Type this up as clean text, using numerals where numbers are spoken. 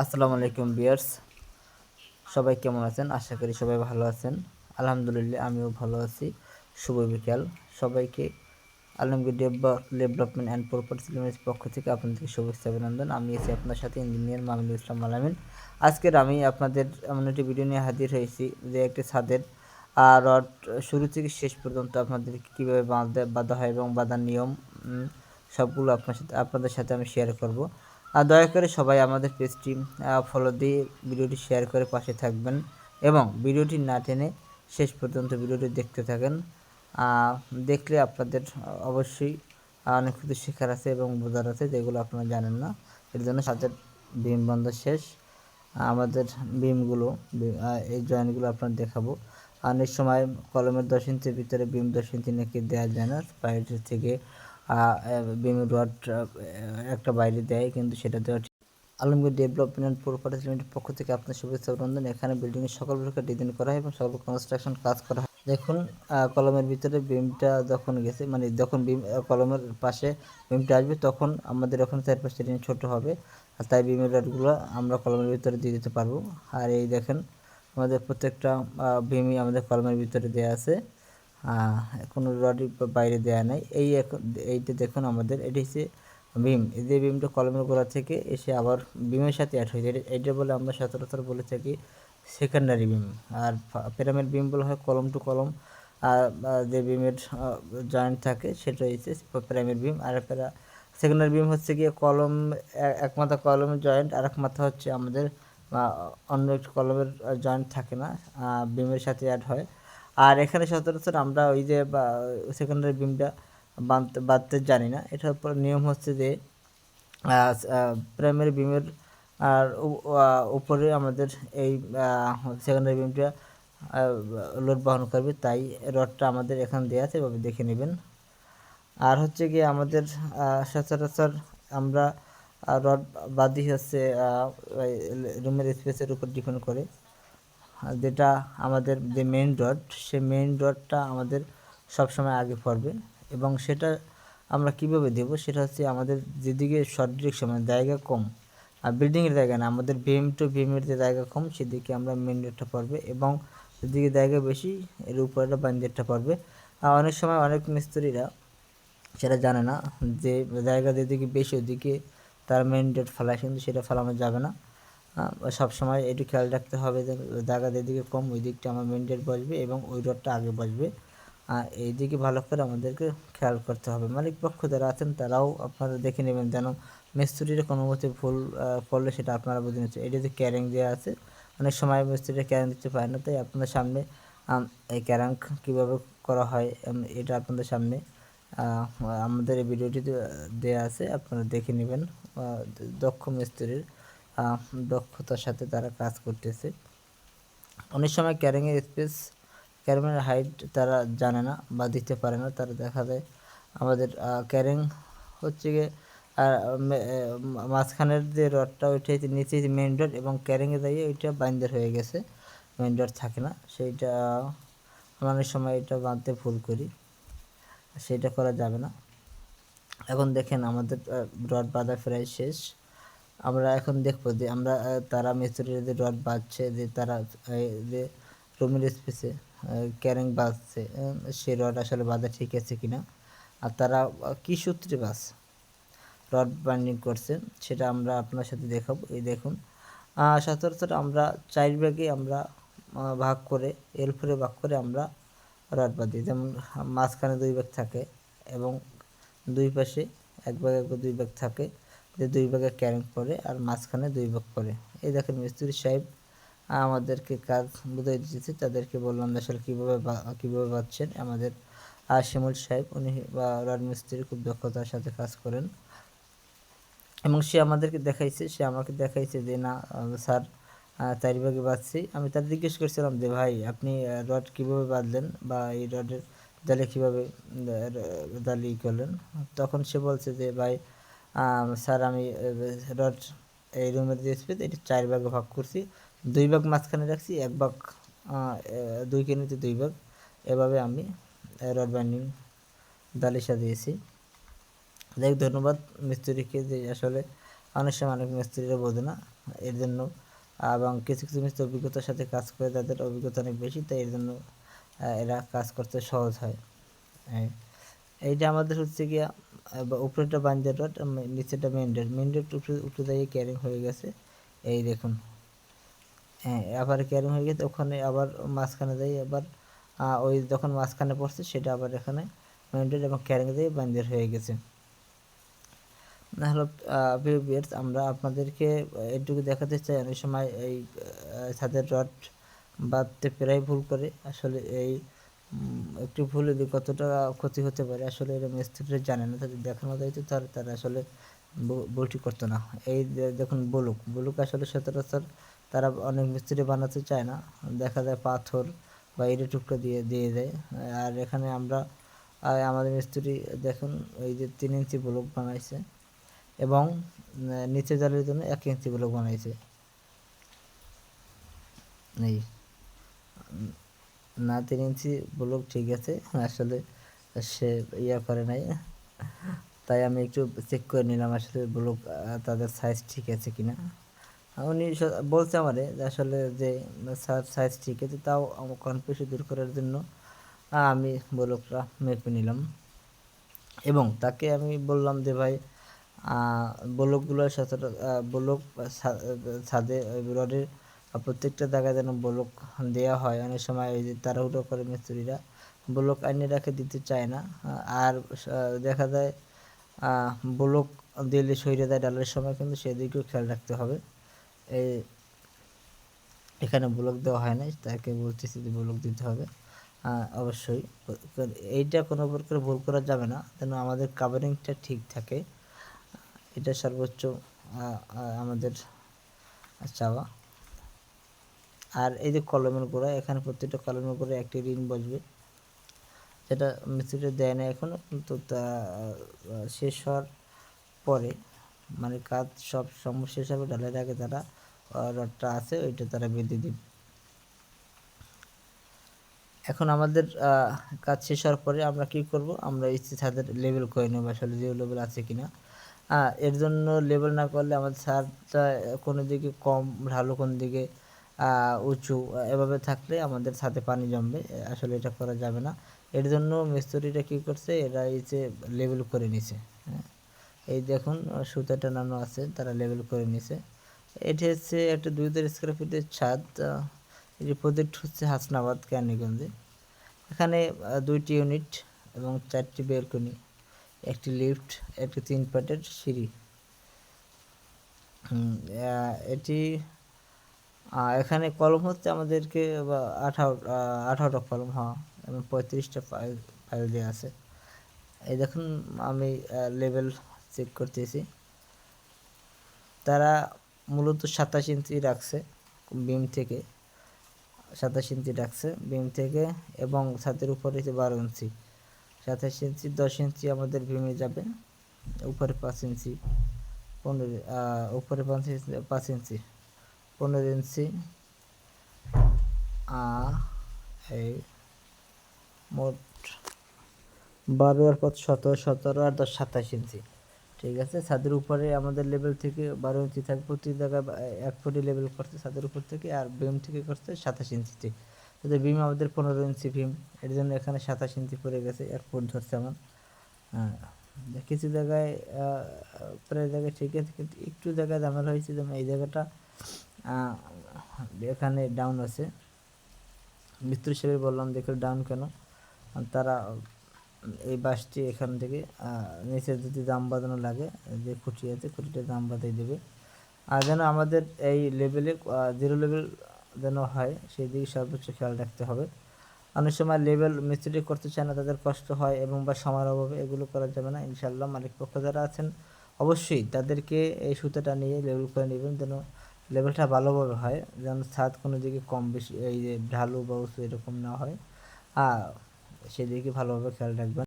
আসসালামু আলাইকুম ভিউয়ার্স, সবাই কেমন আছেন? আশা করি সবাই ভালো আছেন। আলহামদুলিল্লাহ আমিও ভালো আছি। শুভ বিকাল সবাইকে। Alamgir development and property limited পক্ষ থেকে আপনাদেরকে শুভেচ্ছা অভিনন্দন। আমি আছি আপনার সাথে ইঞ্জিনিয়ার মামিনুল ইসলাম আলামিন। আজকের আমি আপনাদের এমন একটি ভিডিও নিয়ে হাজির হয়েছি যে একটি ছাদের রড শুরু থেকে শেষ পর্যন্ত আপনাদেরকে কীভাবে বাঁধা হয় এবং বাঁধার নিয়ম সবগুলো আপনাদের সাথে আমি শেয়ার করব। দয়া করে সবাই আমাদের পেজটি ফলো দিয়ে ভিডিওটি শেয়ার করে পাশে থাকবেন এবং ভিডিওটি না টেনে শেষ পর্যন্ত ভিডিওটি দেখতে থাকেন। দেখলে আপনাদের অবশ্যই অনেক কিছু শেখার আছে এবং বোঝার আছে যেগুলো আপনারা জানেন না। এর জন্য ছাদের বিম বন্ধ শেষ। আমাদের বিমগুলো এই জয়েন্টগুলো আপনার দেখাবো। অনেক সময় কলমের 10 ইঞ্চির ভিতরে বিম 10 ইঞ্চি নাকি দেওয়া যায় না, বাইরে থেকে বিম রড একটা বাইরে দেয়, কিন্তু সেটা দেওয়া ঠিক। আলমগীর ডেভেলপমেন্ট প্রপার্টি লিমিটেড পক্ষ থেকে আপনার শুভেচ্ছা অভিনন্দন। এখানে বিল্ডিংয়ের সকল প্রকার ডিজাইন করা হয় এবং সকল কনস্ট্রাকশন কাজ করা হয়। দেখুন, কলমের ভিতরে বিমটা যখন গেছে, মানে যখন বিম কলমের পাশে বিমটা আসবে তখন আমাদের ওখানে চারপাশে রিং ছোট হবে, আর তাই বিমের রডগুলো আমরা কলমের ভিতরে দিয়ে দিতে পারবো। আর এই দেখেন আমাদের প্রত্যেকটা বিমই আমাদের কলমের ভিতরে দেওয়া আছে, কোনো রডই বাইরে দেওয়া নাই। এইটা দেখুন, আমাদের এটি হচ্ছে বিম। এই যে বিমটা কলমের গোড়া থেকে এসে আবার বিমের সাথে অ্যাড হয়েছে, এটা বলে আমরা সচরাচর বলে থাকি সেকেন্ডারি বিম। আর পিরামিড বিম বলা হয় কলম টু কলম, আর যে বিমের জয়েন্ট থাকে সেটা হচ্ছে পিরামিড বিম। আর সেকেন্ডারি বিম হচ্ছে গিয়ে কলম, এক মাথা কলমের জয়েন্ট, আর এক মাথা হচ্ছে আমাদের অন্য একটি কলমের জয়েন্ট থাকে না, বিমের সাথে অ্যাড হয়। আর এখানে সচরাচর আমরা ওই যে সেকেন্ডারি বিমটা বাঁধতে জানি না। এটার উপর নিয়ম হচ্ছে যে প্রাইমারি বিমের আর উপরে আমাদের এই সেকেন্ডারি বিমটা লোড বহন করবে, তাই রডটা আমাদের এখানে দেওয়া আছে, এভাবে দেখে নেবেন। আর হচ্ছে গিয়ে আমাদের সচরাচর আমরা রড বাঁধি হচ্ছে রুমের স্পেসের উপর ডিপেন্ড করে। যেটা আমাদের যে মেইন রড, সে মেইন রডটা আমাদের সবসময় আগে পড়বে, এবং সেটা আমরা কিভাবে দেব, সেটা হচ্ছে আমাদের যেদিকে শর্ট ডিরেকশন, মানে জায়গা কম, আর বিল্ডিংয়ের জায়গা না, আমাদের বিম টু বিমের যে জায়গা কম সেদিকে আমরা মেইন রডটা পড়বে, এবং যেদিকে জায়গা বেশি এর উপরেটা বান্দিরটা পড়বে। অনেক সময় অনেক মিস্ত্রিরা সেটা জানে না যে জায়গা যেদিকে বেশি ওদিকে তার মেইন রড ফেলায়, কিন্তু সেটা ফেলানো যাবে না। সব সময় একটু খেয়াল রাখতে হবে যে জায়গা যেদিকে কম ওই দিকটা আমার মেইন রড বসবে এবং ওই রডটা আগে বসবে। এই দিকে ভালো করে আমাদেরকে খেয়াল করতে হবে। মালিক পক্ষ যারা আছেন তারাও আপনারা দেখে নেবেন যেন মিস্ত্রির কোনো মতে ভুল করলে সেটা আপনারা বুঝে নিচ্ছেন। এটা যে ক্যারিং দেওয়া আছে, অনেক সময় মিস্ত্রিরা ক্যারিং দিতে পারে না, তাই আপনাদের সামনে এই ক্যারিং কীভাবে করা হয় এটা আপনাদের সামনে আমাদের এই ভিডিওটিতে দেওয়া আছে, আপনারা দেখে নেবেন। দক্ষ মিস্ত্রির দক্ষতার সাথে তারা কাজ করতেছে। অনেক সময় ক্যারিংয়ের স্পেস, ক্যারিংয়ের হাইট তারা জানে না বা দিতে পারে না, তারা দেখা যায় আমাদের ক্যারিং হচ্ছে গিয়ে মাঝখানের যে রডটা ওইটা নিচে মেইন রড, এবং ক্যারিংয়ে যাইয়ে ওইটা বাইন্ডার হয়ে গেছে, মেইন রড থাকে না, সেইটা আমরা অনেক সময় এটা বাঁধতে ভুল করি, সেইটা করা যাবে না। এখন দেখেন আমাদের রড বাঁধা প্রায় শেষ। আমরা এখন দেখবো যে আমরা তারা মিস্ত্রিরা যে রড বাঁধছে, যে তারা যে রুমের স্পেসে ক্যারিং বাঁধছে, সে রড আসলে বাঁধা ঠিক আছে কিনা, আর তারা কী সূত্রে রড বাইন্ডিং করছে সেটা আমরা আপনার সাথে দেখাবো। এই দেখুন, সচরাচর আমরা 4 ভাগে আমরা ভাগ করে, L4 ভাগ করে আমরা রড বাঁধি। যেমন মাঝখানে 2 ভাগ থাকে এবং দুই পাশে 1 ভাগ 2 ভাগ থাকে, যে 2 ভাগে ক্যারিং পড়ে আর মাঝখানে 2 ভাগ পড়ে। এই দেখেন মিস্ত্রি সাহেব আমাদেরকে কাজ বুঝিয়ে দিয়েছে, তাদেরকে বললাম আসলে কীভাবে বাঁধছেন। আমাদের শিমুল সাহেব, উনি রড মিস্ত্রি, খুব দক্ষতার সাথে কাজ করেন, এবং সে আমাকে দেখাইছে যে না স্যার 4 ভাগে বাঁধছি। আমি তার জিজ্ঞেস করছিলাম যে ভাই আপনি রড কীভাবে বাঁধলেন বা এই রডের জালে কীভাবে জালি করলেন, তখন সে বলছে যে ভাই স্যার আমি রড এই রুমের যে স্পেস এটি 4 ভাগে ভাগ করছি, 2 ভাগ মাঝখানে রাখছি, 1 ভাগ 2 কেনিতে 2 ভাগ, এভাবে আমি রড বাইন্ডিং জালি সাজিয়েছি। যাই হোক, ধন্যবাদ মিস্ত্রিকে যে আসলে অনেক সময় অনেক মিস্ত্রিরা বোঝে না, এর জন্য এবং কিছু কিছু মিস্ত্রি অভিজ্ঞতার সাথে কাজ করে, তাদের অভিজ্ঞতা অনেক বেশি, তাই এর জন্য এরা কাজ করতে সহজ হয়। এইটা আমাদের হচ্ছে গিয়া উপরেটা বাঞ্জার রড, নিচেটা মেন রড উঠে দাঁড়িয়ে ক্যারিং হয়ে গেছে। এই দেখুন, হ্যাঁ আবার ক্যারিং হয়ে গেছে, ওখানে আবার মাঝখানে যাই আবার ওই যখন মাঝখানে পড়ছে সেটা আবার এখানে মেন রড এবং ক্যারিং দিয়ে বাঞ্জার হয়ে গেছে। না হলো ভিউয়ার্স, আমরা আপনাদেরকে এটুকু দেখাতে চাই, অনেক সময় এই ছাদের রড বাঁধতে প্রায় ভুল করে, আসলে এই একটু ভুল যদি কতটা ক্ষতি হতে পারে আসলে এরা মিস্ত্রিরা জানে না, তাদের দেখানো যাইতো তারা আসলে ভুলটি করতো না। এই দেখুন বুলুক আসলে সচরাচর তারা অনেক মিস্ত্রি বানাতে চায় না, দেখা যায় পাথর বা ইটের টুকরো দিয়ে দিয়ে দেয়। আর এখানে আমরা আমাদের মিস্ত্রি দেখুন এই যে 3 ইঞ্চি বুলুক বানাইছে এবং নিচে জালের জন্য 1 ইঞ্চি ব্লক বানাইছে। এই না 3 ইঞ্চি ব্লক ঠিক আছে, আসলে সে ইয়া করে নাই, তাই আমি একটু চেক করে নিলাম আসলে ব্লক তাদের সাইজ ঠিক আছে কিনা। উনি বলছে আমারে যে আসলে যে সাইজ ঠিক আছে, তাও আমার কনফিউশন দূর করার জন্য আমি ব্লকটা মেপে নিলাম এবং তাকে আমি বললাম যে ভাই ব্লকগুলোর সাথে ব্লক ছাদে রডের প্রত্যেকটা জায়গায় যেন ব্লক দেওয়া হয়। অনেক সময় এই যে তাড়াহুড়ো করে মিস্ত্রিরা ব্লক আইনে রেখে দিতে চায় না, আর দেখা যায় ব্লক দিলে সইরে যায় ডালের সময়, কিন্তু সেদিকেও খেয়াল রাখতে হবে। এই এখানে ব্লক দেওয়া হয় না, তাকে বলতেছি যে ব্লক দিতে হবে অবশ্যই। এইটা কোনো প্রকার ভুল করা যাবে না, যেন আমাদের কাভারিংটা ঠিক থাকে, এটা সর্বোচ্চ আমাদের চাওয়া। আর এই যে কলমের গোড়া, এখানে প্রত্যেকটা কলমের গোড়ায় একটি রিং বসবে, যেটা মিস্ত্রিটা দেয় না এখনও, কিন্তু তা শেষ হওয়ার পরে মানে কাজ সব সমস্যা হিসাবে ঢালাইয়ের আগে তারা রডটা আছে ওইটা তারা বেঁধে দিবে। এখন আমাদের কাজ শেষ হওয়ার পরে আমরা কি করব, আমরা এই ছাদের লেবেল করে নেব আসলে জিরো লেভেল আছে কিনা। এর জন্য লেবেল না করলে আমাদের ছাদটা কোনো দিকে কম ঢালু, কোন দিকে উঁচু, এভাবে থাকলে আমাদের ছাদে পানি জমবে, আসলে এটা করা যাবে না। এর জন্য মিস্ত্রিটা কী করছে, এরা এই যে লেবেল করে নিছে, হ্যাঁ এই দেখুন সুতা টানানো আছে, তারা লেবেল করে নিছে। এটি হচ্ছে একটা 2000 স্কোয়ার ফিটের ছাদ, এটি প্রজেক্ট হচ্ছে হাসনাবাদ কেরানীগঞ্জে। এখানে 2টি ইউনিট এবং 4টি বেলকনি, একটি লিফট, একটি 3 পাটের সিঁড়ি। এটি এখানে কলম হচ্ছে আমাদেরকে 18টা কলম, হ্যাঁ, এবং 35টা ফাইল দেওয়া আছে। এই দেখুন আমি লেভেল চেক করতেছি, তারা মূলত 27 ইঞ্চি রাখছে বিম থেকে, 27 ইঞ্চি রাখছে বিম থেকে, এবং ছাদের উপরে 12 ইঞ্চি, 27 ইঞ্চি 10 ইঞ্চি আমাদের বিমে যাবে, উপরে 5 ইঞ্চি, 15 উপরে 5 ইঞ্চি 15 ইঞ্চি, এই মোট 12 আর 5 17, 17 আর 10 27 ইঞ্চি, ঠিক আছে। ছাদের উপরে আমাদের লেভেল থেকে 12 ইঞ্চি থাকবে, প্রতি জায়গায় 1 ফুটে লেভেল করছে ছাদের উপর থেকে, আর বিম থেকে করছে 27 ইঞ্চিতে। তাদের বিম আমাদের 15 ইঞ্চি বিম, এর জন্য এখানে 27 ইঞ্চি পড়ে গেছে, 1 ফুট ধরছে আমার। কিছু জায়গায় প্রায় জায়গায় ঠিক আছে, কিন্তু একটু জায়গায় ঝামেলা হয়েছে, যেমন এই জায়গাটা এখানে ডাউন আছে। মিস্ত্রি হিসেবে বললাম দেখো ডাউন কেন, তারা এই বাসটি এখান থেকে নিচে যদি দাম বাঁধানো লাগে, যে খুঁটি আছে খুঁটিটা দাম বাঁধিয়ে দেবে, আর যেন আমাদের এই লেভেলে জিরো লেভেল যেন হয় সেই দিকে সর্বোচ্চ খেয়াল রাখতে হবে। অনেক সময় লেভেল মিস্ত্রি করতে চায় না, তাদের কষ্ট হয় এবং বা সময়ের অভাবে এগুলো করা যাবে না। ইনশাল্লাহ মালিক পক্ষ যারা আছেন অবশ্যই তাদেরকে এই সুতাটা নিয়ে লেভেল করে নেবেন, যেন লেভেলটা ভালোভাবে হয়, যেন ছাদ কোনো দিকে কম বেশি এই যে ঢালু বা উঁচু এরকম না হয়, সেদিকে ভালোভাবে খেয়াল রাখবেন।